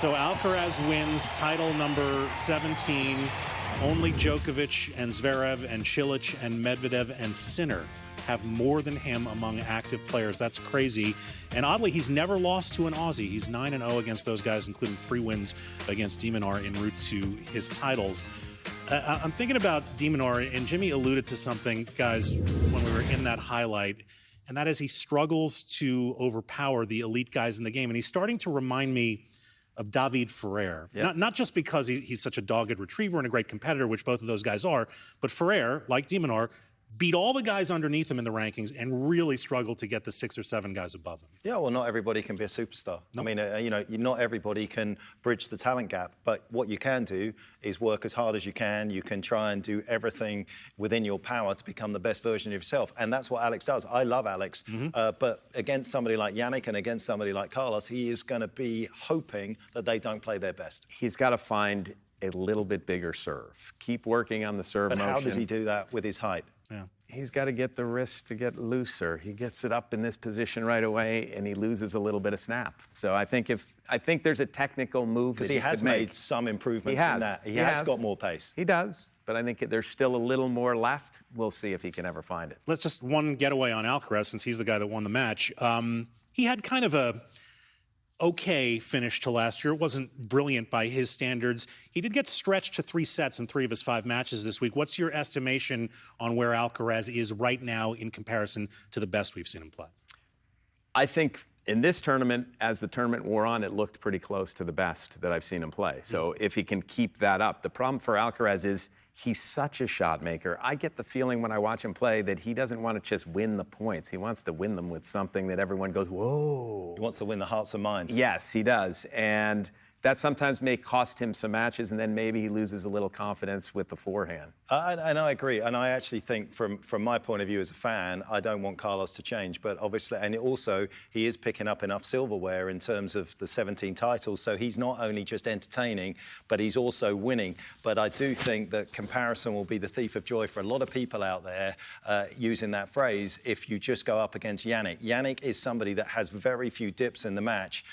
So Alcaraz wins title number 17. Only Djokovic and Zverev and Cilic and Medvedev and Sinner have more than him among active players. That's crazy. And oddly, he's never lost to an Aussie. He's 9-0 against those guys, including 3 wins against de Minaur en route to his titles. I'm thinking about de Minaur, and Jimmy alluded to something, guys, when we were in that highlight, and that is he struggles to overpower the elite guys in the game. And he's starting to remind me of David Ferrer. Yep. Not just because he's such a dogged retriever and a great competitor, which both of those guys are, but Ferrer, like de Minaur, beat all the guys underneath him in the rankings and really struggled to get the 6 or 7 guys above him. Yeah, well, not everybody can be a superstar. Nope. I mean, not everybody can bridge the talent gap, but what you can do is work as hard as you can. You can try and do everything within your power to become the best version of yourself, and that's what Alex does. I love Alex, but against somebody like Yannick and against somebody like Carlos, he is going to be hoping that they don't play their best. He's got to find a little bit bigger serve. Keep working on the serve motion. But how does he do that with his height? Yeah. He's got to get the wrist to get looser. He gets it up in this position right away, and he loses a little bit of snap. So I think there's a technical move because he has made some improvements in that. He has got more pace. He does, but I think there's still a little more left. We'll see if he can ever find it. Let's just one getaway on Alcaraz, since he's the guy that won the match. He had kind of a okay finish to last year. It wasn't brilliant by his standards. He did get stretched to 3 sets in 3 of his 5 matches this week. What's your estimation on where Alcaraz is right now in comparison to the best we've seen him play? I think in this tournament, as the tournament wore on, it looked pretty close to the best that I've seen him play. So if he can keep that up. The problem for Alcaraz is he's such a shot maker. I get the feeling when I watch him play that he doesn't want to just win the points. He wants to win them with something that everyone goes, whoa. He wants to win the hearts and minds. Yes, he does. And that sometimes may cost him some matches, and then maybe he loses a little confidence with the forehand. And I agree. And I actually think, from my point of view as a fan, I don't want Carlos to change. But obviously, and also, he is picking up enough silverware in terms of the 17 titles. So he's not only just entertaining, but he's also winning. But I do think that comparison will be the thief of joy for a lot of people out there using that phrase if you just go up against Yannick. Yannick is somebody that has very few dips in the match.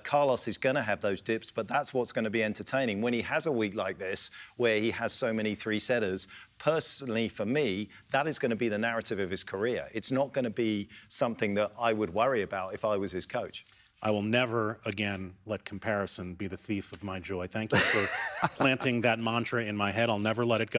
Carlos is going to have those dips, but that's what's going to be entertaining. When he has a week like this, where he has so many 3-setters, personally for me, that is going to be the narrative of his career. It's not going to be something that I would worry about if I was his coach. I will never again let comparison be the thief of my joy. Thank you for planting that mantra in my head. I'll never let it go.